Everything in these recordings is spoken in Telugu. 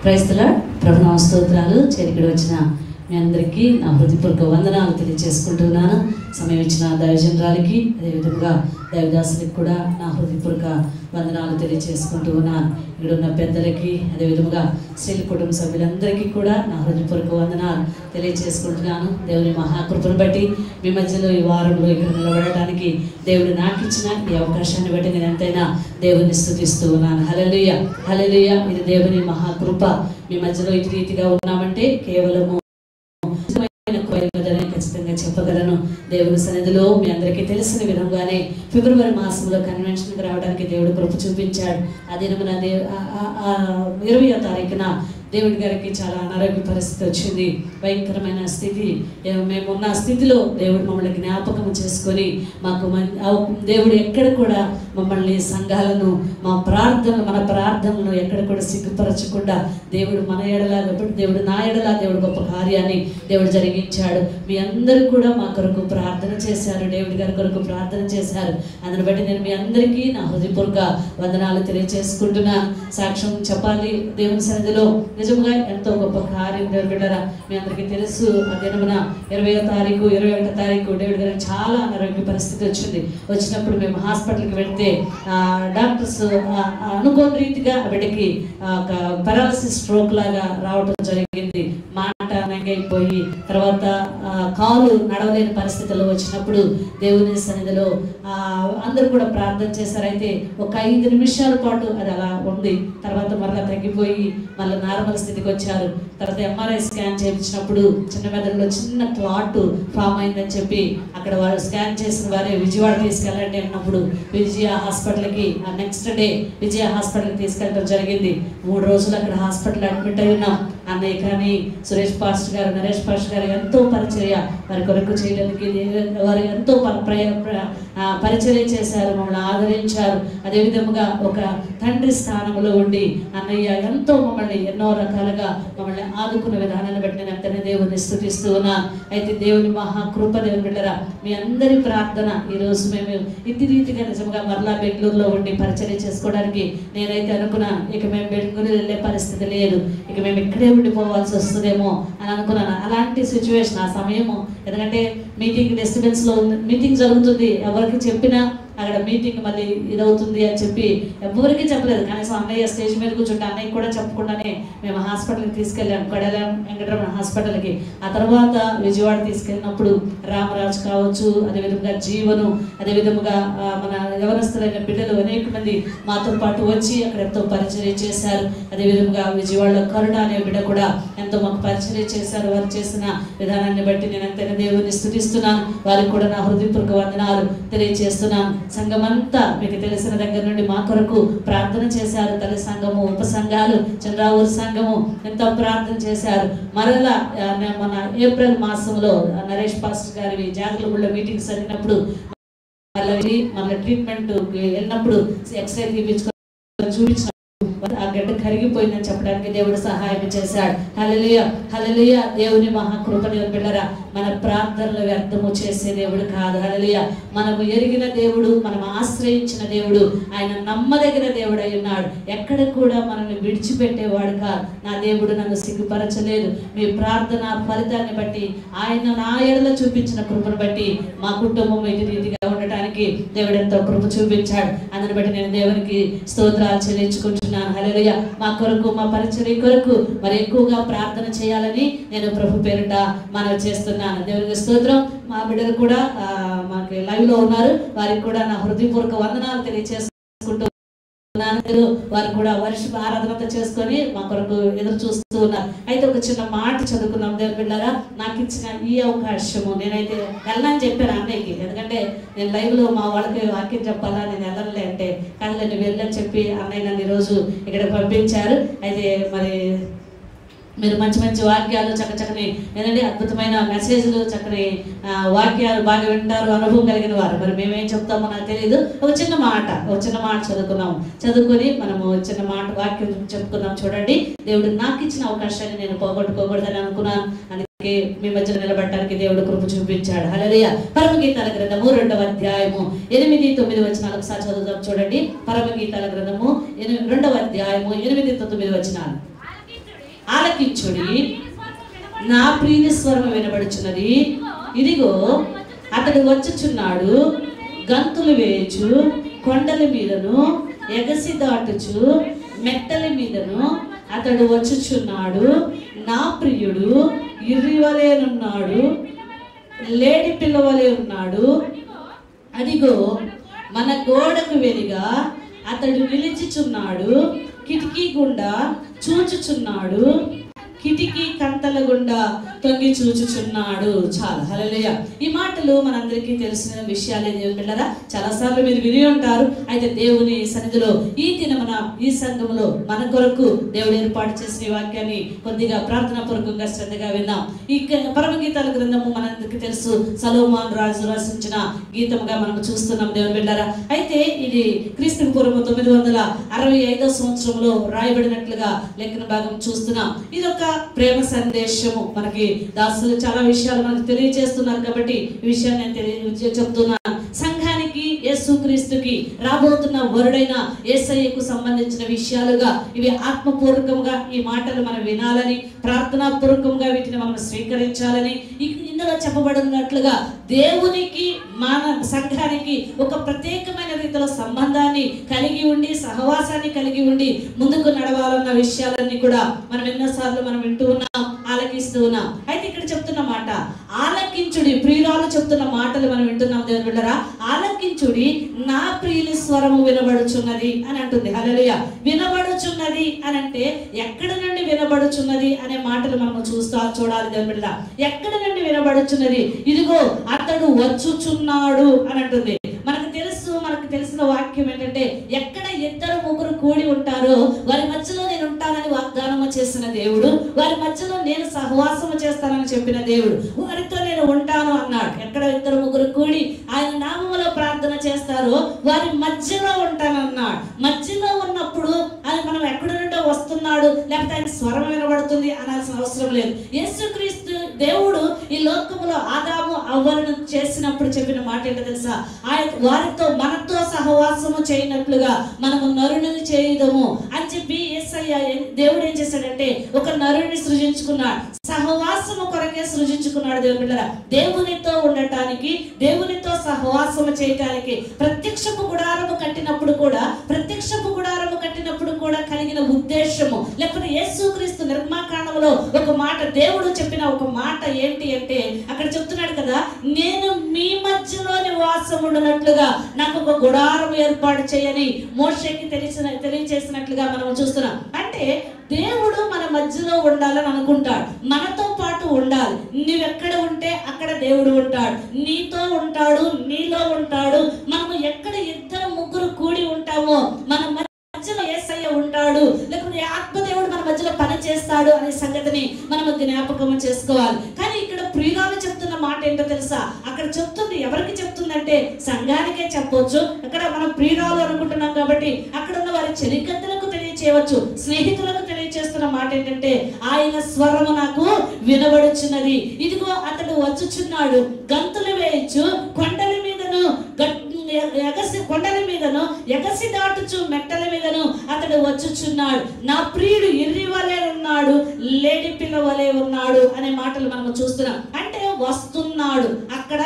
Praise the lord. ప్రభునామ స్తోత్రాలు. చేరికడ వచ్చిన మీ అందరికీ నా హృదయపూర్వక వందనాలు తెలియజేసుకుంటున్నాను. సమయం ఇచ్చిన దైవజనరాలకి అదేవిధంగా దైవదాసులకి కూడా నా హృదయపూర్వక వందనాలు తెలియజేసుకుంటూ ఉన్నాను. ఇక్కడ ఉన్న పెద్దలకి అదేవిధంగా స్త్రీల కుటుంబ సభ్యులందరికీ కూడా నా హృదయపూర్వక వందనాలు తెలియజేసుకుంటున్నాను. దేవుని మహాకృపను బట్టి మీ మధ్యలో ఈ వారంలో ఇక్కడ నిలబడటానికి దేవుడు నాకు ఇచ్చిన ఈ అవకాశాన్ని బట్టి నేను ఎంతైనా దేవుని స్తుతిస్తూ ఉన్నాను. హల్లెలూయా, హల్లెలూయా. ఇది దేవుని మహాకృప. మీ మధ్యలో ఇటు రీతిగా ఉన్నామంటే కేవలము ఖచ్చితంగా చెప్పగలను. దేవుని సన్నిధిలో మీ అందరికీ తెలిసిన విధంగానే ఫిబ్రవరి మాసంలో కన్వెన్షన్కి రావడానికి దేవుడు కృప చూపించాడు. ఆ దినమున 20వ తారీఖున దేవుడి గారికి చాలా అనారోగ్య పరిస్థితి వచ్చింది. భయంకరమైన స్థితి. మేమున్న స్థితిలో దేవుడు మమ్మల్ని జ్ఞాపకం చేసుకొని మాకు దేవుడు ఎక్కడ కూడా మమ్మల్ని సంఘాలను మన ప్రార్థనలను ఎక్కడ కూడా సిగ్గుపరచకుండా దేవుడు మన ఎడలా దేవుడు నా ఎడలా దేవుడు గొప్ప కార్యాన్ని దేవుడు జరిగించాడు. మీ అందరూ కూడా మా కొరకు ప్రార్థన చేశారు, దేవుడి గారి కొరకు ప్రార్థన చేశారు. అందుని బట్టి నేను మీ అందరికీ నా హృదయపూర్వక వందనాలు తెలియజేసుకుంటున్నాను. సాక్ష్యం చెప్పాలి. దేవుని సన్నిధిలో నిజంగా ఎంతో గొప్ప కార్యం దేవుడు బిడ్డరా. మీ అందరికీ తెలుసు, ఆ దినమున 20వ తారీఖు 21వ తారీఖు దేవుడి గారికి చాలా అనారోగ్య పరిస్థితి వచ్చింది. వచ్చినప్పుడు మేము హాస్పిటల్కి వెళ్తే డాక్టర్స్ అనుకోని రీతిగా బిడ్డకి పెరాలసిస్ స్ట్రోక్ లాగా రావడం జరిగింది. మాట అయిపోయి తర్వాత కాలు నడవలేని పరిస్థితుల్లో వచ్చినప్పుడు దేవుని సన్నిధిలో అందరూ కూడా ప్రార్థన చేశారు. అయితే ఒక 5 నిమిషాల పాటు అది అలా ఉంది. తర్వాత మరలా తగ్గిపోయి మళ్ళీ నార్మల్ స్థితికి వచ్చారు. తర్వాత ఎంఆర్ఐ స్కాన్ చేయించినప్పుడు చిన్న మెదడులో చిన్న క్లాట్ ఫామ్ అయిందని చెప్పి అక్కడ వారు స్కాన్ చేసిన వారే విజయవాడ తీసుకెళ్ళండి అన్నప్పుడు విజయ హాస్పిటల్కి నెక్స్ట్ డే విజయ హాస్పిటల్కి తీసుకెళ్ళడం జరిగింది. 3 రోజులు అక్కడ హాస్పిటల్ అడ్మిట్ అయి ఉన్నాం. అన్నయ్య కానీ సురేష్ పాస్టర్ గారు, నరేష్ పాస్టర్ గారు ఎంతో పరిచర్య వారి కొరకు చేయడానికి వారు ఎంతో పరిచర్య చేశారు, మమ్మల్ని ఆదరించారు. అదేవిధంగా ఒక తండ్రి స్థానంలో ఉండి అన్నయ్య ఎంతో మమ్మల్ని ఎన్నో రకాలుగా మమ్మల్ని ఆదుకున్న విధానాన్ని బట్టి నేను ఎంతనే దేవుని స్తుతిస్తూ ఉన్నాను. అయితే దేవుని మహాకృప దేవుని బిడ్డరా, మీ అందరి ప్రార్థన ఈరోజు మేము ఇట్టి రీతిగా నిజంగా మరలా బెంగళూరులో ఉండి పరిచర్య చేసుకోవడానికి నేనైతే అనుకున్నాను. ఇక మేము బెంగళూరు వెళ్ళే పరిస్థితి లేదు, ఇక మేము ఇక్కడే ఉండిపోవాల్సి వస్తుందేమో అని అనుకున్నాను. అలాంటి సిచ్యువేషన్ ఆ సమయము. ఎందుకంటే మీటింగ్ డిస్టర్బెన్స్లో ఉంది, మీటింగ్ జరుగుతుంది, ఎవరికి చెప్పినా అక్కడ మీటింగ్ మళ్ళీ ఇదవుతుంది అని చెప్పి ఎవరికి చెప్పలేదు. కనీసం అన్నయ్య స్టేజ్ మీద కూర్చుంటే అన్నయ్య కూడా చెప్పకుండానే మేము హాస్పిటల్కి తీసుకెళ్ళాం, కొడెలం వెంకటరమణ హాస్పిటల్కి. ఆ తర్వాత విజయవాడ తీసుకెళ్ళినప్పుడు రామరాజు కావచ్చు, అదేవిధంగా జీవను, అదేవిధంగా మన యవనస్తులైన బిడ్డలు అనేక మంది మాతో పాటు వచ్చి అక్కడ ఎంతో పరిచర్య చేశారు. అదేవిధంగా విజయవాడలో కరుణ అనే బిడ్డ కూడా ఎంతో మాకు పరిచర్య చేశారు. వారు చేసిన విధానాన్ని బట్టి నేను ఎంతైనా దేవుని స్తుతిస్తున్నాను. వారికి కూడా నా హృదయపూర్వక వందనాలు తెలియజేస్తున్నాను. సంఘమంతా మీకు తెలిసిన దగ్గర నుండి మా కొరకు ప్రార్థన చేశారు. తల్లి సంఘము, ఉప సంఘాలు, చంద్రావూరు సంఘము ఎంతో ప్రార్థన చేశారు. మరలా మన ఏప్రిల్ మాసంలో నరేష్ పాస్టర్ గారి జాగ్రత్తలో మీటింగ్స్ జరిగినప్పుడు మళ్ళీ ట్రీట్మెంట్ వెళ్ళినప్పుడు ఎక్స్రే చూపించిన ఆ గడ్డ కరిగిపోయిందని చెప్పడానికి దేవుడు సహాయం చేశాడు. హల్లెలూయా, హల్లెలూయా. దేవుని మహాకృప దేవుని బిడ్డరా, మన ప్రార్థనలు వ్యర్థము చేసే దేవుడు కాదు. హల్లెలూయా. మనము ఎరిగిన దేవుడు, మనం ఆశ్రయించిన దేవుడు, ఆయన నమ్మదగిన దేవుడు అయి ఉన్నాడు. ఎక్కడ కూడా మనల్ని విడిచిపెట్టేవాడు కాదు. నా దేవుడు నన్ను సిగ్గుపరచలేదు. మీ ప్రార్థన ఫలితాన్ని బట్టి ఆయన నా ఎడల చూపించిన కృపను బట్టి మా కుటుంబం ఇది రీతిగా ఉండటానికి దేవుడు ఎంతో కృప చూపించాడు. అందుని బట్టి నేను దేవునికి స్తోత్రాలు చెల్లించుకుంటున్నాను. హల్లెలూయా. మా కొరకు, మా పరిచర్య కొరకు మరి ఎక్కువగా ప్రార్థన చేయాలని నేను ప్రభు పేరిట మనవి చేస్తున్నాను. దేవునికి స్తోత్రం. మా బిడ్డలు కూడా మాకు లైవ్ లో ఉన్నారు. వారికి కూడా నా హృదయపూర్వక వందనాలు తెలియజేసుకుంటూ వారు కూడా వర్షిప్ ఆరాధన చేసుకొని మా కొరకు ఎదురు చూస్తూ ఉన్నారు. అయితే ఒక చిన్న మాట చదువుకున్నాం. దేవుని బిడ్డలారా, నాకు ఇచ్చిన ఈ అవకాశము నేనైతే వెళ్ళని చెప్పాను అన్నయ్యకి. ఎందుకంటే నేను లైవ్ లో మా వాళ్ళకి వాక్యం చెప్పాలా, నేను వెళ్ళలే అంటే కానీ నేను వెళ్ళని చెప్పి అన్నయ్య నన్ను ఈరోజు ఇక్కడ పంపించారు. అయితే మరి మీరు మంచి మంచి వాక్యాలు, చక్కని ఏంటంటే అద్భుతమైన మెసేజ్లు, చక్కని వాక్యాలు బాగా వింటారు, అనుభవం కలిగిన వారు. మరి మేమేం చెప్తామో నాకు తెలియదు. ఒక చిన్న మాట చదువుకున్నాము. చదువుకొని మనము చిన్న మాట వాక్యం చెప్పుకున్నాం. చూడండి, దేవుడు నాకు ఇచ్చిన అవకాశాన్ని నేను పోగొట్టుకోకూడదని అనుకున్నాను. అందుకే మీ మధ్యలో నిలబడటానికి దేవుడు కృప చూపించాడు. హల్లెలూయా. పరమగీతాల గ్రంథము 2వ అధ్యాయము 8-9 వచనాలు ఒకసారి చదువుదాం. చూడండి, పరమగీతాల గ్రంథము 2వ అధ్యాయము 8-9 వచనాలు. ఆలకించుడి, నా ప్రియుని స్వరము వినబడుచున్నది. ఇదిగో అతడు వచ్చుచున్నాడు, గంతులు వేయచు కొండల మీదను ఎగసి దాటుచు మెట్టల మీదను అతడు వచ్చుచున్నాడు. నా ప్రియుడు ఇర్రివలేనున్నాడు, లేడి పిల్లవలే ఉన్నాడు. అదిగో మన గోడకు వెలిగా అతడు నిలిచిచున్నాడు, కిటికీ గుండా చూచుచున్నాడు, కిటికీ కంతల గుండా తొంగి చూచుచున్నాడు. చాలా హల్లెలూయా. ఈ మాటలు మనందరికీ తెలిసిన విషయాలే దేవుని బిడ్డలారా. చాలాసార్లు మీరు విని ఉంటారు. అయితే దేవుని సన్నిధిలో ఈ దినమున ఈ సంఘములో మన కొరకు దేవుడు ఏర్పాటు చేసిన ఈ వాక్యాన్ని కొద్దిగా ప్రార్థనా పూర్వకంగా శ్రద్ధగా విన్నాం. ఈ పరమగీతాల గ్రంథము మనందరికీ తెలుసు, సలోమాన్ రాజు రచించిన గీతముగా మనం చూస్తున్నాం దేవుని బిడ్డలారా. అయితే ఇది క్రీస్తు పూర్వం 965 సంవత్సరంలో రాయబడినట్లుగా లేఖన భాగం చూస్తున్నాం. ఇది ఒక ప్రేమ సందేశము. మనకి దాసులు చాలా విషయాలు మనకు తెలియజేస్తున్నారు కాబట్టి ఈ విషయాన్ని నేను చెప్తున్నాను. సంఘానికి, యేసుక్రీస్తుకి రాబోతున్న వరుడైన యేసయ్యకు సంబంధించిన విషయాలుగా ఇవి ఆత్మపూర్వకంగా ఈ మాటలు మనం వినాలని, ప్రార్థనాపూర్వకంగా వీటిని మనం స్వీకరించాలని, ఇందులో చెప్పబడినట్లుగా దేవునికి మన సంఘానికి ఒక ప్రత్యేకమైన రీతిలో సంబంధాన్ని కలిగి ఉండి, సహవాసాన్ని కలిగి ఉండి ముందుకు నడవాలన్న విషయాలన్నీ కూడా మనం ఎన్నోసార్లు మనం వింటూ ఉన్నాం, ఆలకిస్తూ ఉన్నాం. అయితే ఇక్కడ చెప్తున్న మాట ఆలకించుడి, ప్రియురాలు చెప్తున్న మాటలు మనం వింటున్నాం దేవుని బిడ్డలారా. ఆలకించుడి, నా ప్రియుని స్వరము వినబడుచున్నది అని అంటుంది. హల్లెలూయా. వినబడుచున్నది అని అంటే ఎక్కడ నుండి వినబడుచున్నది అనే మాటలు మనం చూడాలి దేవుని బిడ్డలారా. ఎక్కడ నుండి వినబడుచున్నది? ఇదిగో అతడు వచ్చుచున్నాడు అని అంటుంది. మనకు తెలిసిన వాక్యం ఏంటంటే, ఎక్కడ ఇద్దరు ముగ్గురు కూడి ఉంటారో వారి మధ్యలో నేను ఉంటానని వాగ్దానము చేసిన దేవుడు, వారి మధ్యలో నేను సహవాసము చేస్తానని చెప్పిన దేవుడు, వారితో నేను ఉంటాను అన్నాడు. ఎక్కడ ఇద్దరు ముగ్గురు కూడి ఆయన నామములో ప్రార్థన చేస్తారో వారి మధ్యలో ఉంటానన్నాడు. మధ్యలో ఉన్నప్పుడు అది మనం ఎక్కడి నుండో వస్తున్నాడు లేకపోతే ఆయన స్వరం వినబడుతుంది అనాల్సిన అవసరం లేదు. యేసుక్రీస్తు దేవుడు ఈ లోకములో ఆదాము అవ్వలను చేసినప్పుడు చెప్పిన మాట ఏంటో తెలుసా? ఆయన వారితో మనతో సహవాసము చేయనట్లుగా మనము నరుని చేయదము అని చెప్పి యేసయ్య దేవుడు ఏం చేశాడంటే ఒక నరుని సృజించుకున్నాడు. సహవాసము కొరకే సృజించుకున్నాడు దేవుని బిడ్డలారా. దేవునితో ఉండటానికి, దేవునితో సహవాసము చేయటానికి ప్రత్యక్షపు గుడారము కట్టినప్పుడు కూడా కలిగిన ఉద్దేశము, లేకపోతే యేసుక్రీస్తు నిర్మాకాండములో ఒక మాట దేవుడు చెప్పిన ఒక మాట ఏంటి అంటే, అక్కడ చెప్తున్నాడు కదా, నేను మీ మధ్యలో నివాసముండునట్లుగా నాకు ఒక గుడారం ఏర్పాటు చేయని మోషేకి తెలియచేసినట్లుగా మనం చూస్తున్నాం. అంటే దేవుడు మన మధ్యలో ఉండాలని అనుకుంటాడు, మనతో పాటు ఉండాలి. నువ్వెక్కడ ఉంటే అక్కడ దేవుడు ఉంటాడు, నీతో ఉంటాడు, నీలో ఉంటాడు. మనము ఎక్కడ ఇద్దరు ముగ్గురు కూడి ఉంటామో మన మధ్యలో యేసయ్య ఉంటాడు, లేకపోతే ఆత్మదేవుడు మన మధ్యలో పని చేస్తాడు అనే సంగతిని మనము జ్ఞాపకం చేసుకోవాలి. కానీ ఇక్కడ ప్రియురాలు చెప్తున్న మాట ఏంటో తెలుసా? అక్కడ చెప్తుంది, ఎవరికి చెప్తుందంటే సంఘానికే చెప్పొచ్చు. అక్కడ మనం ప్రియురాలు అనుకుంటున్నాం కాబట్టి అక్కడ ఉన్న వారి చెలికత్తెలకు తెలియచేయవచ్చు, స్నేహితులకు తెలియచేస్తున్న మాట ఏంటంటే, ఆయన స్వరము నాకు వినబడుచున్నది. ఇదిగో అతడు వచ్చుచున్నాడు, గంతులు వేయచ్చు కొండల మీదను ఎగసి దాటుచు మెట్టల మీదను అతడు వచ్చుచున్నాడు. నా ప్రియుడు ఇర్రివలే ఉన్నాడు, లేడి పిల్లవలే ఉన్నాడు అనే మాటలు మనము చూస్తున్నాం. అంటే వస్తున్నాడు, అక్కడ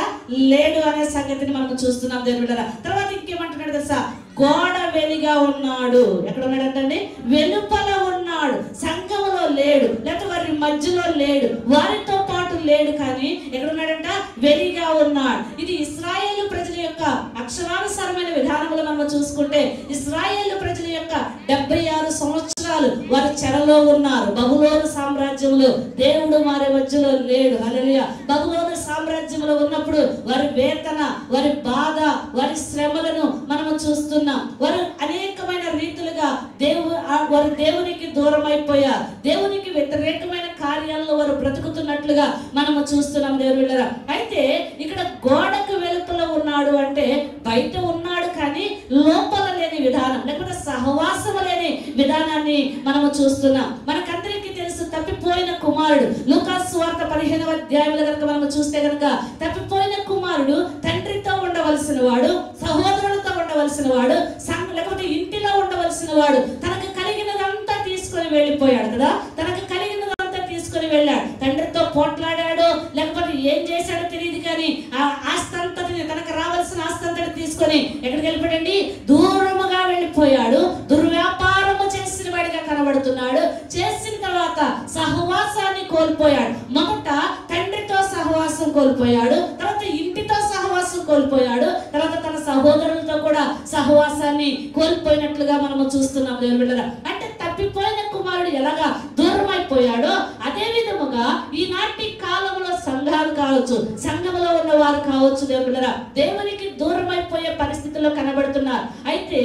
లేడు అనే సంగతిని మనము చూస్తున్నాం దేవుని బిడ్డలారా. తర్వాత ఇంకేమంటున్నాడు తెలుసా? గోడ వెలిగా ఉన్నాడు. ఎక్కడ ఉన్నాడంటండి? వెలుపల ఉన్నాడు. సంఘములో లేడు, లేకపోతే వారి మధ్యలో లేడు, వారితో పాటు లేడు, కానీ ఎక్కడ ఉన్నాడంట? వెలిగా ఉన్నాడు. ఇది ఇశ్రాయేలు ప్రజల యొక్క అక్షరానుసారమైన విధానంలో మనం చూసుకుంటే, ఇశ్రాయేలు ప్రజల యొక్క 76 సంవత్సరాలు వారి చెరలో ఉన్నారు. బబులోను సామ్రాజ్యంలో దేవుడు వారి మధ్యలో లేడు. హల్లెలూయా. బబులోను సామ్రాజ్యంలో ఉన్నప్పుడు వారి వేదన, వారి బాధ, వారి శ్రమలను మనము చూస్తున్నాం. వారు అనేకమైన రీతులుగా వారు దేవునికి దూరం అయిపోయారు. దేవునికి వ్యతిరేకమైన కార్యాల్లో వారు బ్రతుకుతున్నట్లుగా మనము చూస్తున్నాం దేవుని బిడ్డలారా. అయితే ఇక్కడ గోడకు వెలుపల ఉన్నాడు అంటే బయట ఉన్నాడు కానీ లోపల లేని విధానం, లేకపోతే సహవాసం లేని విధానాన్ని మనము చూస్తున్నాం. మనకందరికీ తెలుసు, తప్పిపోయిన కుమారుడు. లూకాసు సువార్త 15వ అధ్యాయంలో కనుక మనము చూస్తే కనుక, తప్పిపోయిన కుమారుడు తండ్రితో ఉండవలసిన వాడు, సహోదరులతో ఉండవలసిన వాడు, లేకపోతే ఇంటిలో ఉండవలసిన వాడు, తనకు కలిగినదంతా తీసుకొని వెళ్ళిపోయాడు కదా. తనకు కలిగిన పోట్లాడాడో లేకపోతే ఏం చేశాడో తెలియదు, కానీ ఆ ఆస్తి అంతటిని, తనకు రావాల్సిన ఆస్తి అంతటి తీసుకొని ఎక్కడికి వెళ్ళిపోయాడండి? దూరముగా వెళ్ళిపోయాడు. దుర్వ్యాపారము చేసిన వాడిగా కనబడుతున్నాడు. చేసిన తర్వాత సహవాసాన్ని కోల్పోయాడు. మొదట తండ్రితో సహవాసం కోల్పోయాడు, తర్వాత ఇంటితో సహవాసం కోల్పోయాడు, తర్వాత తన సహోదరులతో కూడా సహవాసాన్ని కోల్పోయినట్లుగా మనము చూస్తున్నాం దేవుని బిడ్డలారా. అంటే తప్పిపోయిన కుమారుడు ఎలాగా దూరం అయిపోయాడో అదే విధముగా ఈనాటి కాలంలో సంఘాలు కావచ్చు, సంఘములో ఉన్న వారు కావచ్చు దేవుని బిడ్డలారా, దేవునికి దూరం అయిపోయే పరిస్థితుల్లో కనబడుతున్నారు. అయితే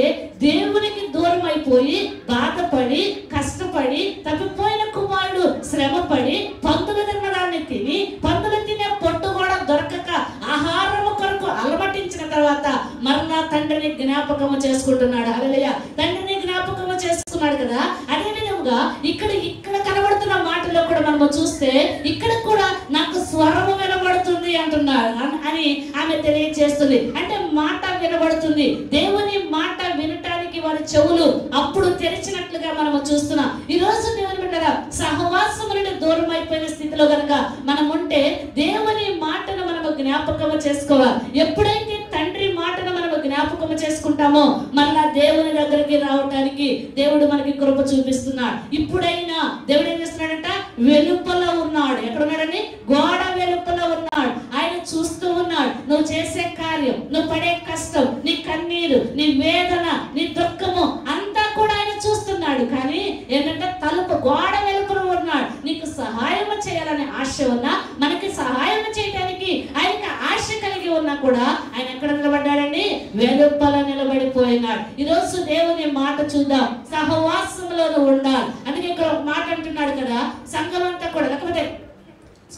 దేవునికి దూరం అయిపోయి బాధపడి కష్టపడి తప్పిపోయిన కుమారుడు శ్రమపడి పందులు తినడాన్ని తిని, పందులు తినే పొట్టు కూడా దొరకక ఆహారము కొరకు అలమటించిన తర్వాత మరలా తండ్రిని జ్ఞాపకము చేసుకుంటున్నాడు. హల్లెలూయా. తండ్రిని జ్ఞాపకము చేసుకున్నాడు కదా. అదే విధంగా ఇక్కడ కనబడుతున్న మాటలో కూడా మనము చూస్తే ఇక్కడ కూడా నాకు స్వరము వినబడుతుంది అంటున్నాడు అని ఆమె తెలియజేస్తుంది. అంటే మాట వినబడుతుంది. దేవుని మాట వినటానికి వారి చెవులు అప్పుడు తెరిచినట్లుగా మనము చూస్తున్నాం. ఈ రోజు దేవుని బిడ్డలారా, సహవాసము నుండి దూరం అయిపోయిన స్థితిలో కనుక మనం ఉంటే దేవుని మాటను మనము జ్ఞాపకము చేసుకోవాలి. ఎప్పుడైతే తండ్రి మాటను మనము జ్ఞాపకము చేసుకుంటామో మళ్ళా దేవుని దగ్గరికి రావటానికి దేవుడు మనకి కృప చూపిస్తున్నాడు. ఇప్పుడైనా దేవుడు ఏం చేస్తున్నాడంట? వెలుపల ఉన్నాడు. ఎక్కడ ఉన్నాడని? గోడ వెలుపల ఉన్నాడు. ఆయన చూస్తూ ఉన్నాడు. నువ్వు చేసే కార్యం, నువ్వు పడే కష్టం, నీ కన్నీరు, నీ వేదన, నీ దుఃఖము అంతా కూడా ఆయన చూస్తున్నాడు. కానీ ఏంటంటే తలుపు గోడ వెలుపల ఉన్నాడు. నీకు సహాయం చేయాలనే ఆశ ఉన్నా, మనకి సహాయం చేయడానికి ఆయనకి ఆశ కలిగి ఉన్నా కూడా ఆయన ఎక్కడ నిలబడ్డాడండి? వెలుపల నిలబడిపోయినాడు. ఈరోజు దేవుని మాట చూద్దాం. సహవాసంలో ఉండాలి. అందుకే ఇక్కడ ఒక మాట అంటున్నాడు కదా, సంఘం అంతా కూడా, లేకపోతే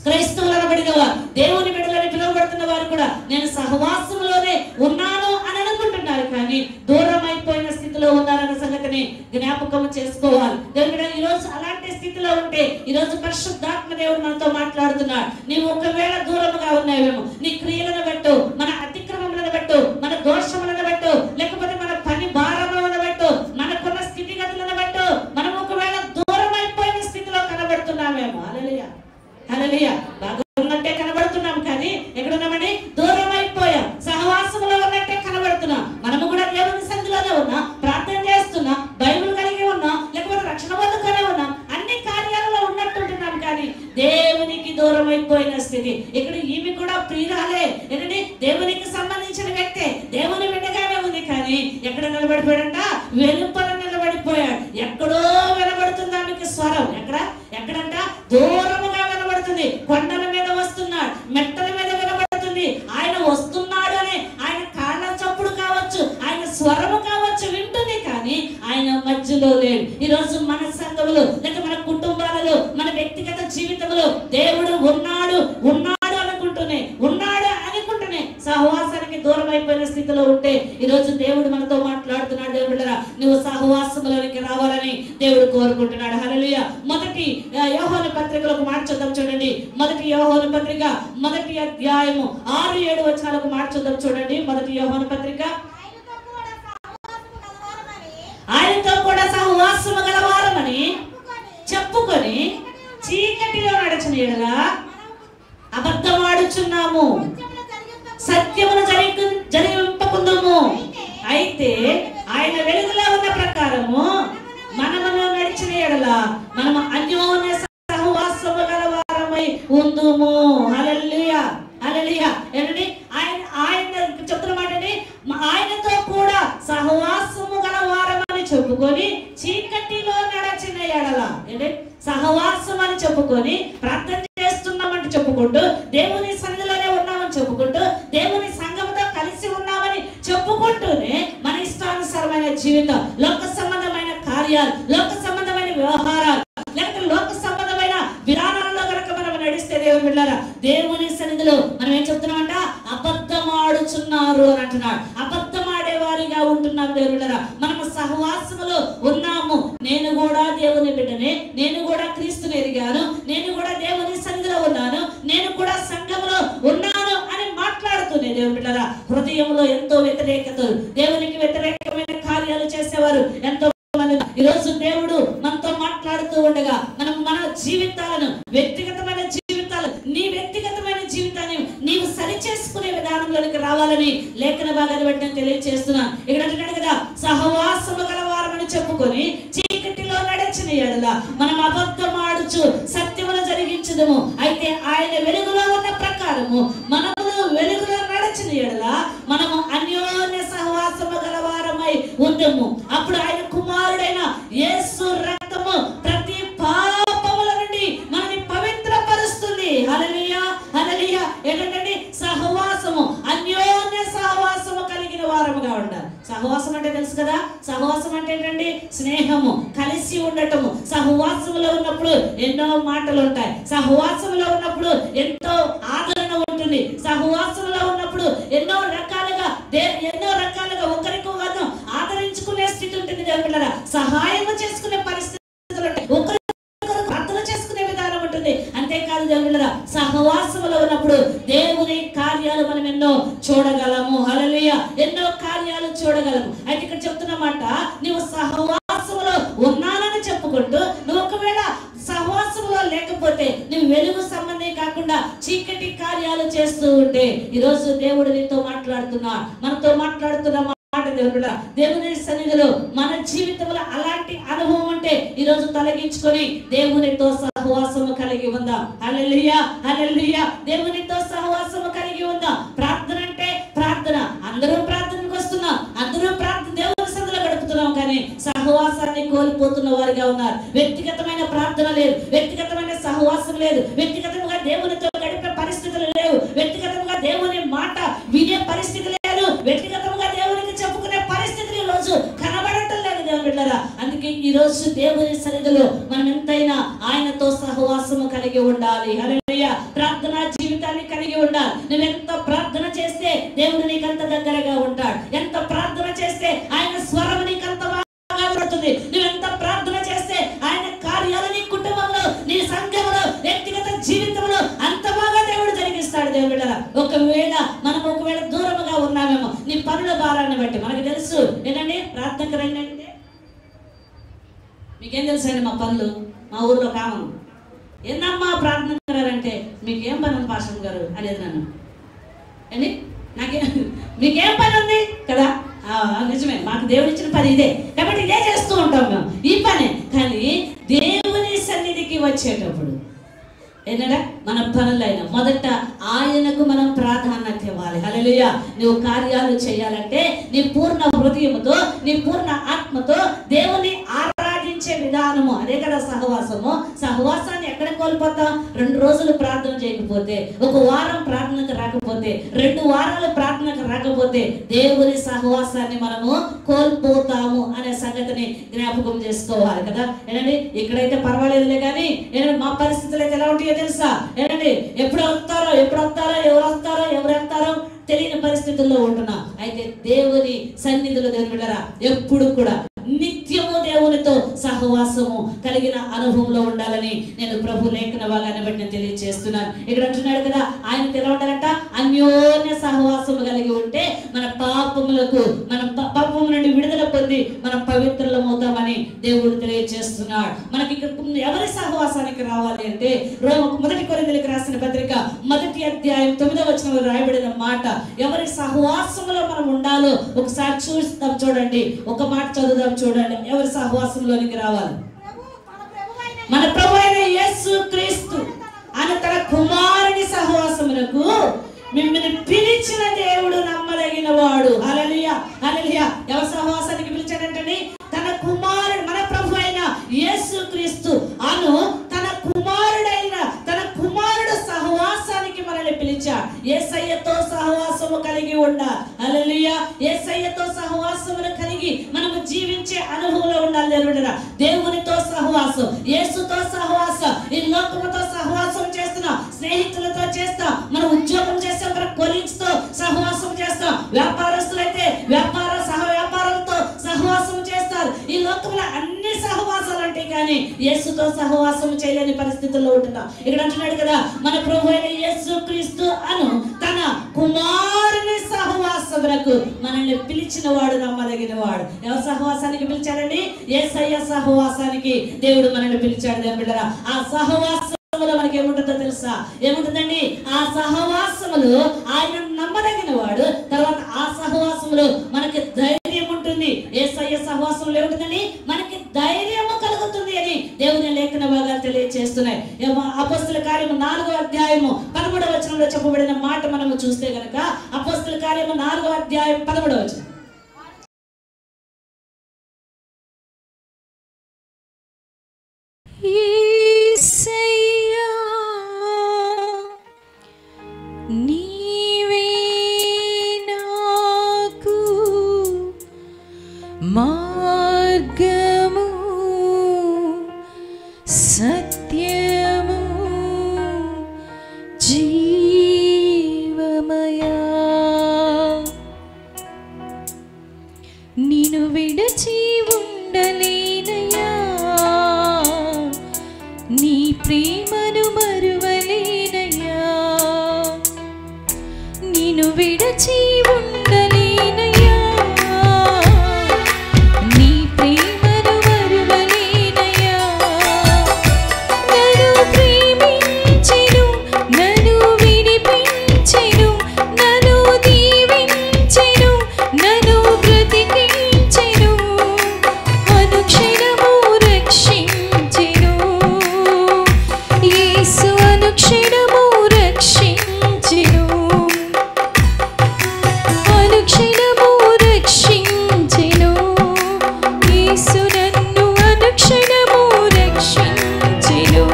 క్రైస్తవులు అనబడిన వారు, దేవుని బిడ్డలని పిలువబడుతున్న వారు కూడా నేను సహవాసంలోనే ఉన్నాను అని అనుకుంటున్నారు, కానీ దూరం అయిపోయిన స్థితిలో ఉన్నారన్న సంగతిని జ్ఞాపకం చేసుకోవాలి. దేవుడు ఈ రోజు అలాంటి స్థితిలో ఉంటే ఈ రోజు పరిశుద్ధాత్మ దేవుడు మనతో మాట్లాడుతున్నాడు. నీవు ఒకవేళ దూరముగా ఉన్నావేమో, నీ క్రియలను బట్టు, మన అతిక్రమములను బట్టు, మన దోషములను బట్టు, లేకపోతే మన పని భారములను బట్టు, మనకున్న స్థితిగతులను బట్టు మనం ఒకవేళ దూరం అయిపోయిన స్థితిలో కనబడుతున్నామేమో. హల్లెలూయా, హల్లెలూయా. బాగా ఉన్నట్టే కనబడుతున్నాం, కానీ ఎక్కడున్నామని? దూరం అయిపోయాం. సహవాసంలో ఉన్నట్టే కనబడుతున్నాం. మనము కూడా దేవుని సన్నిధిలోనే ఉన్నాం, ప్రార్థన చేస్తున్నాం, బైబిల్ కలిగి ఉన్నాం, లేకపోతే రక్షణ పొందుకునే ఉన్నాం, అన్ని కార్యాలలో ఉన్నట్టుంటున్నాం, కానీ దేవునికి దూరం అయిపోయిన స్థితి. ఇక్కడ ఈమె కూడా ప్రియురాలే, ఏంటంటే దేవునికి సంబంధించిన వ్యక్తే, దేవుని బిడ్డగానే ఉంది, కానీ ఎక్కడ నిలబడిపోయాడంట? వెలుపల నిలబడిపోయాడు. ఎక్కడో వినబడుతుంది ఆమెకి స్వరం. ఎక్కడంట? దూరముగా వినబడుతుంది. కొండల మీద వస్తున్నాడు, మెట్టల మీద వినబడుతుంది. ఆయన వస్తున్నాడు అని ఆయన కాళ్ళ చప్పుడు కావచ్చు, ఆయన స్వరము కావచ్చు వింటుంది, కానీ ఆయన మధ్యలో లేడు. ఈరోజు మన సంఘములు, లేక మన కుటుంబాలలో, మన వ్యక్తిగత జీవితంలో దేవుడు ఉన్నాడు అనుకుంటూనే సహవాసానికి దూరం అయిపోయిన స్థితిలో ఉంటే ఈరోజు దేవుడు మనతో మాట్లాడుతున్నాడు. దేవుడురా, నువ్వు సహవాసంలోనికి రావాలని దేవుడు కోరుకుంటున్నాడు. హల్లెలూయా. మొదటి యోహాను పత్రికలకు మార్చుద్దాం చూడండి. మొదటి యోహాను పత్రిక 1వ అధ్యాయము 6-7 వచనాలకు మార్చుద్దాం చూడండి. మొదటి యోహాను పత్రిక. ఆయనతో కూడా సహవాసము గలవారమని చెప్పుకొని చీకటిలో నడిచిన యెడల అబద్ధమాడుచున్నాము, సత్యమును జరిగింపకుందుము. అయితే ఆయన వెలుగులో ఉన్న ప్రకారము మనమును నడిచిన యెడల మనము అన్యోన్య సహవాసము గలవారమై ఉందుము. హల్లెలూయా, హల్లెలూయా. ఏంటండి? ఆయన చెప్తున్న మాటని, ఆయనతో కూడా సహవాసము గలవారమని చెప్పుకొని చీకటిలో నడిచిన యెడల, ఏంటి సహవాసం అని చెప్పుకొని ప్రార్థన చేస్తున్నామంటే చెప్పుకుంటూ, దేవుని సన్నిధిలోనే ఉన్నామని చెప్పుకుంటూ, దేవుని సంఘముతో కలిసి ఉన్నామని చెప్పుకుంటూనే మన ఇష్టానుసారమైన జీవితం, లోక సంబంధమైన కార్యాలు, లోక సంబంధమైన వ్యవహారాలు, లేకపోతే లోక సంబంధమైన విధానాల్లో కనుక మనం నడిస్తే దేవుని బిడ్డలారా, దేవుని సన్నిధిలో మనం ఏం చెప్తున్నామంట? అబద్ధమాడుచున్నారు అని అంటున్నాడు. అబద్ధమాడే వారిగా ఉంటున్నాం దేవుని బిడ్డలారా. మనము సహవాసములో ఉన్నాము. నేను కూడా దేవుని బిడ్డనే, నేను కూడా క్రీస్తుని ఎరిగాను, నేను కూడా దేవుని సన్నిధిలో ఉన్నాను, నేను కూడా సంఘములో ఉన్నాను అని మాట్లాడుతూనే దేవుని బిడ్డలారా, హృదయంలో ఎంతో వ్యతిరేకతలు, దేవునికి వ్యతిరేకమైన కార్యాలు చేసేవారు ఎంతో మంది. ఈరోజు దేవుడు మనతో మాట్లాడుతూ ఉండగా మనం మన జీవితాలను, వ్యక్తిగతమైన జీవితాలు, భాగాన్ని బట్టి నేను తెలియజేస్తున్నాను. ఇక్కడ అంటున్నాడు కదా, సహవాసము గలవారమని చెప్పుకొని చీకటిలో నడిచిన ఎడల మనం అబద్ధమాడుచు సత్యమును జరిగించుదుము. అయితే ఆయన వెలుగులో ఉన్న ప్రకారము మనము వెలుగులో నడిచిన ఎడల మనము అన్యోన్య సహవాసము గలవారమై ఉందుము. అప్పుడు ఆయన కుమారుడైన యేసు రక్తము ప్రతి పాపముల నుండి మనని పవిత్రపరుస్తుంది. హల్లెలూయా, హల్లెలూయా. ఏంటంటే సహవాసము, అన్యోన్య సహవాసము కలిగిన వారముగా ఉండాలి. సహవాసం అంటే తెలుసు కదా, సహవాసం అంటే ఏంటండి? స్నేహము, కలిసి ఉండటము. సహవాసములో ఉన్నప్పుడు ఎన్నో మాటలు ఉంటాయి, సహవాసములో ఉన్నప్పుడు ఎంతో ఆదరణ ఉంటుంది, సహవాసములో ఉన్నప్పుడు ఎన్నో రకాలుగా ఒకరికొకరు ఆదరించుకునే స్థితి ఉంటుంది. దేవుళ్ళారా, సహాయం చేసుకునే పరిస్థితులు ఉంటాయి, ఒకరికొకరు ప్రార్థన చేసుకునే విధానం ఉంటుంది. అంతేకాదు దేవుళ్ళారా, సహవాసములో ఉన్నప్పుడు దేవుని కార్యాలు మనం ఎన్నో చూడగలము. హల్లెలూయా, ఎన్నో కార్యాలు చూడగలము. అయితే ఇక్కడ చెప్తున్నమాట, నువ్వు సహవాసములో ఉన్నానని చెప్పుకుంటూ నువ్వు ఒకవేళ సహవాసంలో లేకపోతే నువ్వు వెలుగు సంబంధం కాకుండా చీకటి కార్యాలు చేస్తూ ఉంటే, ఈరోజు దేవుడు నీతో మాట్లాడుతున్నా, మనతో మాట్లాడుతున్న మాట దేవుని సన్నిధిలో మన జీవితంలో అలాంటి అనుభవం ఉంటే ఈరోజు తొలగించుకొని దేవునితో సహవాసము కలిగి ఉందాం. హల్లెలూయా, హల్లెలూయా. దేవునితో సహవాసము కలిగి ఉందాం. ప్రార్థన అంటే ప్రార్థన, అందరూ ప్రార్థనకు వస్తున్నాం, అందరూ ప్రార్థన దేవుని సన్నిధిలో గడుపుతున్నాం, కానీ సహవాసాన్ని కోల్పోతున్న వారిగా ఉన్నారు. వ్యక్తిగతమైన ప్రార్థన లేదు, వ్యక్తిగతమైన సహవాసం లేదు, వ్యక్తిగతంగా దేవునితో గడిపే పరిస్థితులు లేవు, వ్యక్తిగతంగా దేవుని మాట వినే పరిస్థితి లేదు, వ్యక్తిగతంగా దేవునికి చెప్పుకునే పరిస్థితులు ఈ రోజు కనబడటం లేదు దేవుళ్ళారా. అందుకే ఈ రోజు దేవుని సన్నిధిలో మనం ఎంతైనా ఆయనతో సహవాసము కలిగి ఉండాలి. హల్లెలూయా. ప్రార్థనా జీవితాన్ని కలిగి ఉండాలి. నువ్వు ఎంత ప్రార్థన చేస్తే దేవుడు నీకంత దగ్గరగా ఉంటాడు, ఎంత ప్రార్థన చేస్తే ఆయన స్వరం నీకంత బాగా పడుతుంది, నువ్వెంత ప్రార్థన చేస్తే ఆయన కార్యాలు నీ కుటుంబంలో, నీ సంఘంలో, వ్యక్తిగత జీవితంలో అంత బాగా దేవుడు జరిగిస్తాడు. దేవుళ్ళారా, ఒకవేళ దూరముగా ఉన్నామేమో నీ పనుల భారాన్ని బట్టి, మనకు తెలుసు ఏంటండి, ప్రార్థనకు రండి అంటే మీకేం తెలుసు అండి, మా పనులు మా ఊర్లో కామను. ఏందమ్మా ప్రార్థనరంటే మీకేం పని ఉంది పాస్టర్ గారు అనేది నన్ను అండి, మీకేం పని ఉంది కదా. నిజమే, మాకు దేవుడు ఇచ్చిన పని ఇదే, కాబట్టి ఇదే చేస్తూ ఉంటాం మేము, ఈ పని. కానీ దేవుని సన్నిధికి వచ్చేటప్పుడు ఏంటంటే మన పనులైనా మొదట ఆయనకు మనం ప్రాధాన్యత ఇవ్వాలి. హల్లెలూయా. నువ్వు కార్యాలు చేయాలంటే నీ పూర్ణ హృదయముతో, నీ పూర్ణ ఆత్మతో దేవుని ఆరాధించే విధానము, అదే కదా సహవాసము. సహవాసాన్ని ఎక్కడ కోల్పోతాం? 2 రోజులు ప్రార్థన చేయకపోతే, 1 వారం ప్రార్థనకు రాకపోతే, 2 వారాలు ప్రార్థనకు రాకపోతే దేవుని సహవాసాన్ని మనము కోల్పోతాము అనే సంగతిని జ్ఞాపకం చేసుకోవాలి కదా. ఏంటండి, ఇక్కడైతే పర్వాలేదులే, కానీ ఏంటంటే మా పరిస్థితులు అయితే ఎలా ఉంటాయో తెలుసా? ఏంటండి, ఎప్పుడు వస్తారో ఎవరు వస్తారో తెలియని పరిస్థితుల్లో ఉంటున్నాం. అయితే దేవుని సన్నిధిలో దేవుళ్ళారా, ఎప్పుడు కూడా నిత్యము దేవునితో సహవాసము కలిగిన అనుభవంలో ఉండాలని నేను ప్రభు లేఖన భాగాన్ని బట్టి నేను తెలియజేస్తున్నాను. ఇక్కడ అంటున్నాడు కదా, ఆయన ఎలా ఉండాలంట? అన్యోన్య సహవాసము కలిగి ఉంటే మన పాపము నుండి విడుదల పొంది మనం పవిత్రులమవుతామని దేవుడు తెలియజేస్తున్నాడు. మనకి ఎవరి సహవాసానికి రావాలి అంటే, 1 కొరింథీయులకు రాసిన పత్రిక 1వ అధ్యాయం 9వ వచనంలో రాయబడిన మాట, ఎవరి సహవాసములో మనం ఉండాలో ఒకసారి చూస్తాం. చూడండి, ఒక మాట చదువుదాం. చూడండి, ఎవరి సహవాసంలోనికి రావాలి? మన ప్రభు అయిన యేసు క్రీస్తు ఆయన తన కుమారుని సహవాసమునకు మిమ్మల్ని పిలిచిన దేవుడు నమ్మదగిన వాడు. హల్లెలూయా, హల్లెలూయా. ఎవరి సహవాసానికి పిలిచాడంటండి? తన కుమారుడు, మన ప్రభు అయిన యేసు క్రీస్తు అను తన కుమారుడు సహవాసానికి మనల్ని పిలిచాడు. యేసయ్యతో సహవాసము కలిగి ఉండాలి. హల్లెలూయా. యేసయ్యతో సహవాసమును కలిగి మనము జీవించే అనుభవంలో ఉండాలి. దేవునితో సహవాసం, యేసుతో సహవాసం, ఈ లోకముతో సహవాసం చేస్తున్నాం, స్నేహితులతో చేస్తాం, మన ఉద్యోగం చేస్తాం, మన కొలీగ్స్ తో సహవాసం చేస్తాం, వ్యాపారస్తులైతే సహ వ్యాపారాలతో సహవాసం చేస్తారు. ఈ లోకంలో అన్ని సహవాసాలు అంటే కానీ యేసుతో సహవాసం చేయలేని పరిస్థితుల్లో ఉంటున్నాం. ఇక్కడ అంటున్నాడు కదా, మన ప్రభు అయిన యేసు క్రీస్తు అను తన కుమారుని సహవాసమునకు మనల్ని పిలిచిన వాడు నమ్మదగిన వాడు. ఎవరి సహవాసానికి పిలిచాడండి? యేసయ్య సహవాసానికి దేవుడు మనల్ని పిలిచాడు. దేవుళ్ళారా, ఆ సహవాసం మనకి ఏముంటుందో తెలుసా? ఏముంటుందండి? ఆ సహవాసములు ఆయన నమ్మదగిన వాడు. తర్వాత ఆ సహవాసములు మనకి ధైర్యం ఉంటుంది. యేసయ్య సహవాసంలో ఏముంటుందండి? మనకి ధైర్యము కలుగుతుంది అని దేవుని లేఖన భాగాలు తెలియజేస్తున్నాయి. అపోస్తల కార్యము 4వ అధ్యాయము 13వ వచనంలో చెప్పబడిన మాట మనము చూస్తే గనక, అపోస్తల కార్యము 4వ అధ్యాయం 13వ వచనం. నీవే నాకు మార్గము సత్యము జీవమయా, నిన్ను విడచి ఉండలేనయ్యా, నీ ప్రేమను మరువలేనయ్యా, నిన్ను విడచి ఉండలేనయ్యా, నీ ప్రేమను మరువలేనయ్యా. నన్ను ప్రేమించెను, నన్ను విడిపించెను, నన్ను దీవించెను, నన్ను బ్రతికించెను, అనుక్షణము రక్షించెను. యేసు అనుక్షణము రక్షించెను, అనుక్షణము రక్షించెను. యేసు నన్ను అనుక్షణము రక్షించెను.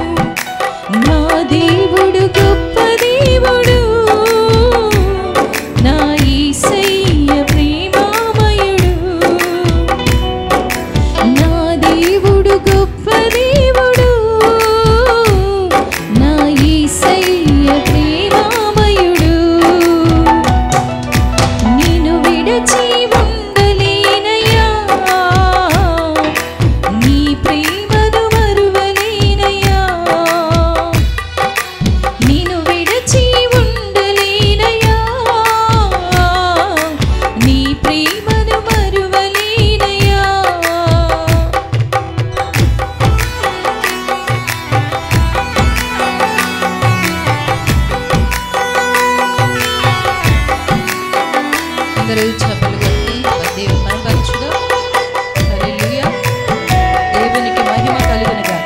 నా దేవుడు గొప్ప దేవుడు, నా యేసయ్య ప్రేమామయుడు. నా దేవుడు గొప్ప దేవుడు, నా యేసయ్య ప్రేమామయుడు. నిన్ను విడచి ఉండలేనయ్యా, నీ ప్రేమను మరువలేనయ్యా, నిన్ను విడచి ఉండలేనయ్యా, నీ ప్రేమను మరువలేనయ్యా. అందరూ చప్పట్లు కొట్టి దేవుని మహిమపరచుగా. హల్లెలూయా, దేవునికి మహిమ కలుగునుగా.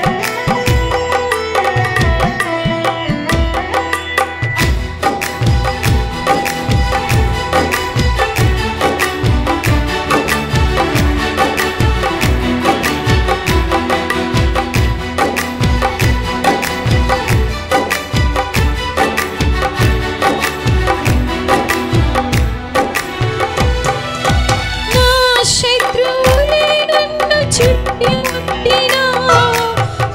నా శత్రువులే నన్ను చుట్టుముట్టినా,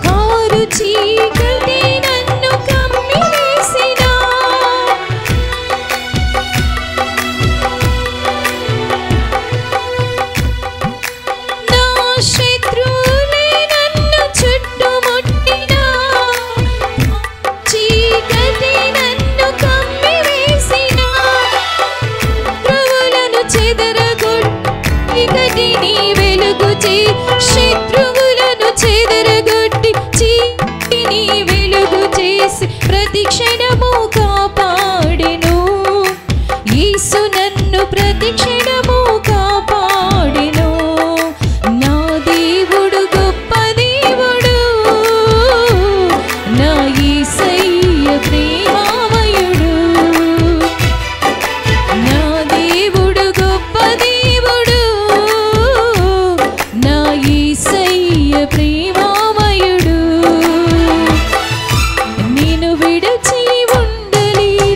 కారు చీకటి నన్ను కమ్మివేసినా, నా శత్రువులే నన్ను చుట్టుముట్టినా, చీకటి నన్ను కమ్మివేసినా, శత్రువులను చెదరగొట్టి నీ వెలుగు శత్రువులను చెదరగొట్టి నీ వెలుగు చేసి ప్రతి క్షణము కాపాడెను. యేసు నన్ను ప్రతి క్షణము కాపాడెను. నా దేవుడు గొప్ప దేవుడు, నా యేసయ్య ప్రేమామయుడు. నా దేవుడు గొప్ప దేవుడు, నా యేసయ్య ప్రేమామయుడు. నిన్ను విడచి ఉండలేనయ్యా,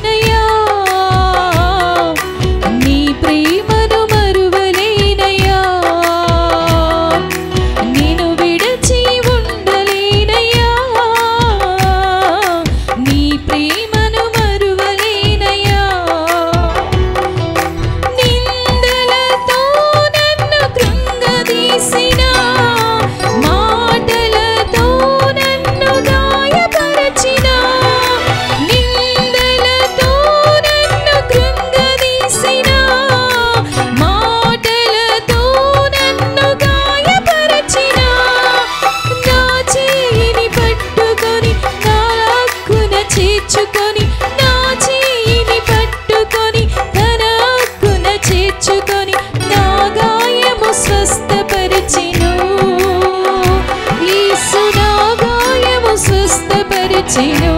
విడిపించెను.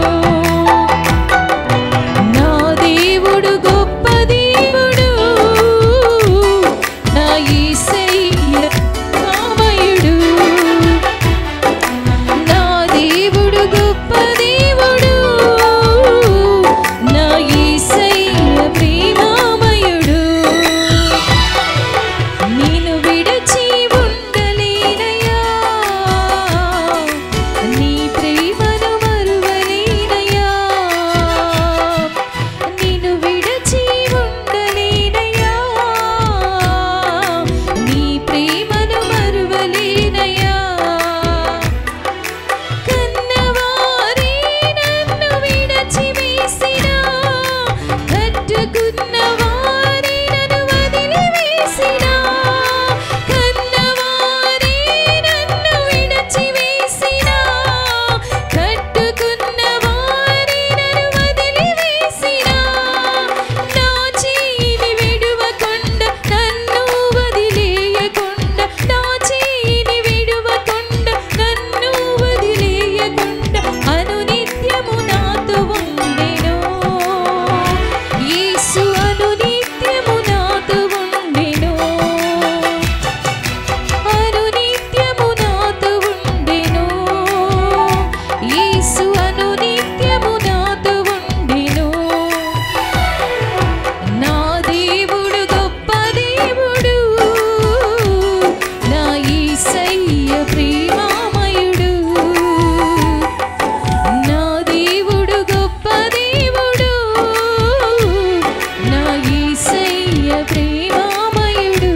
నా దేవుడు గొప్ప దేవుడు, నా యేసయ్య రామయుడు. నా దేవుడు గొప్ప దేవుడు, నా యేసయ్య ప్రేమామయుడు. నిన్ను విడిచి ఉండలేనయ్యా, నీ ప్రేమను మరువలేనయ్యా. నిన్ను విడిచి ఉండలేనయ్యా, నీ ప్రేమను మరువలేనయ్యా. కన్నవారే నన్ను విడిచి వేసినా, కట్టుకున్నవారే నన్ను వదిలివేసినా. కన్నవారే నన్ను విడిచి వేసినా, కట్టుకున్నవారే నన్ను వదిలివేసినా. నా చేయిని విడువకుండా, నన్ను వదిలేయకుండా, నా చేయిని విడువకుండా, నన్ను వదిలేయకుండా, అనునిత్యము నాతో ఉండెను. యేసు అనునిత్యము నాతో ఉండెను. అనునిత్యము నాతో ఉండెను. యేసు అనునిత్యము నాతో ఉండెను. నా దేవుడు గొప్ప దేవుడు, నా యేసయ్య ప్రేమామయుడు. నా దేవుడు గొప్ప దేవుడు, నా యేసయ్య ప్రేమామయుడు.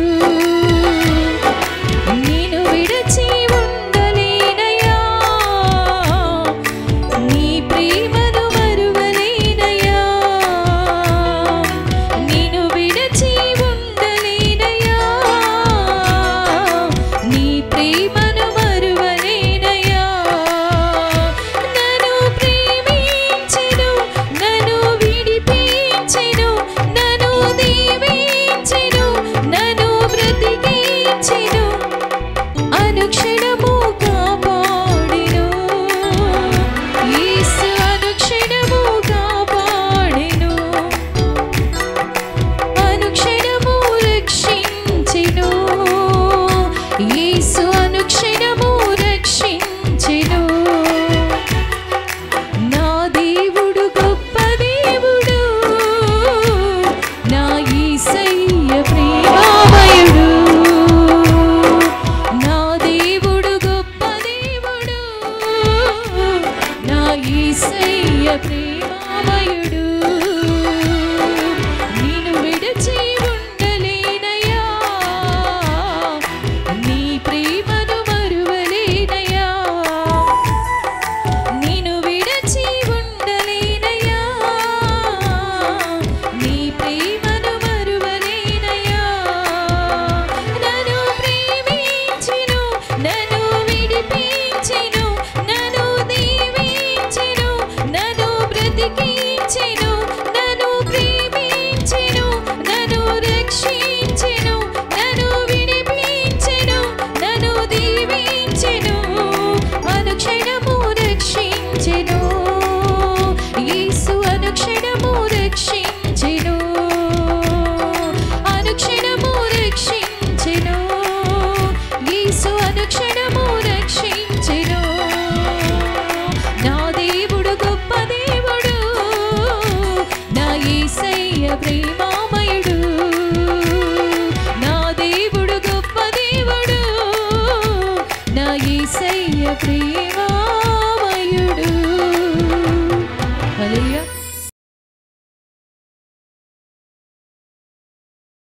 నిన్ను విడిచి ఉండలేనయ్యా, నీ ప్రేమను మరువలేనయ్యా. నిన్ను విడిచి ఉండలేనయ్యా, నీ ప్రేమను మరువలేనయ్యా. నన్ను ప్రేమించెను, నన్ను విడిపించెను, నన్ను దీవించెను, నన్ను బ్రతికించెను, అనుక్షణము కాపాడెను. యేసు అనుక్షణము కాపాడెను, అనుక్షణము రక్షించెను. యేసు అనుక్షణము రక్షించెను. నా దేవుడు గొప్ప దేవుడు, నా యేసయ్య ప్రేమామయుడు. నా దేవుడు గొప్ప దేవుడు, నా యేసయ్య ప్రేమామయుడు. నిన్ను విడిచి ఉండలేనయ్యా, నీ ప్రేమను మరువలేనయ్యా. నిన్ను విడిచి ఉండలేనయ్యా, నీ ప్రేమను మరువలేనయ్యా. నన్ను ప్రేమించెను, నన్ను విడిపించెను, నన్ను దీవించెను, నన్ను బ్రతికించెను, నన్ను ప్రేమించెను, నన్ను రక్షించెను, నన్ను విడిపించెను, నన్ను దీవించెను, అనుక్షణము రక్షించెను. యేసు అనుక్షణము రక్షించెను, అనుక్షణము రక్షించెను. యేసు అనుక్షణము రక్షించెను. నా దేవుడు గొప్ప దేవుడు, నా యేసయ్య ప్రేమామయుడు. నా దేవుడు గొప్ప దేవుడు, నా యేసయ్య ప్రేమామయుడు.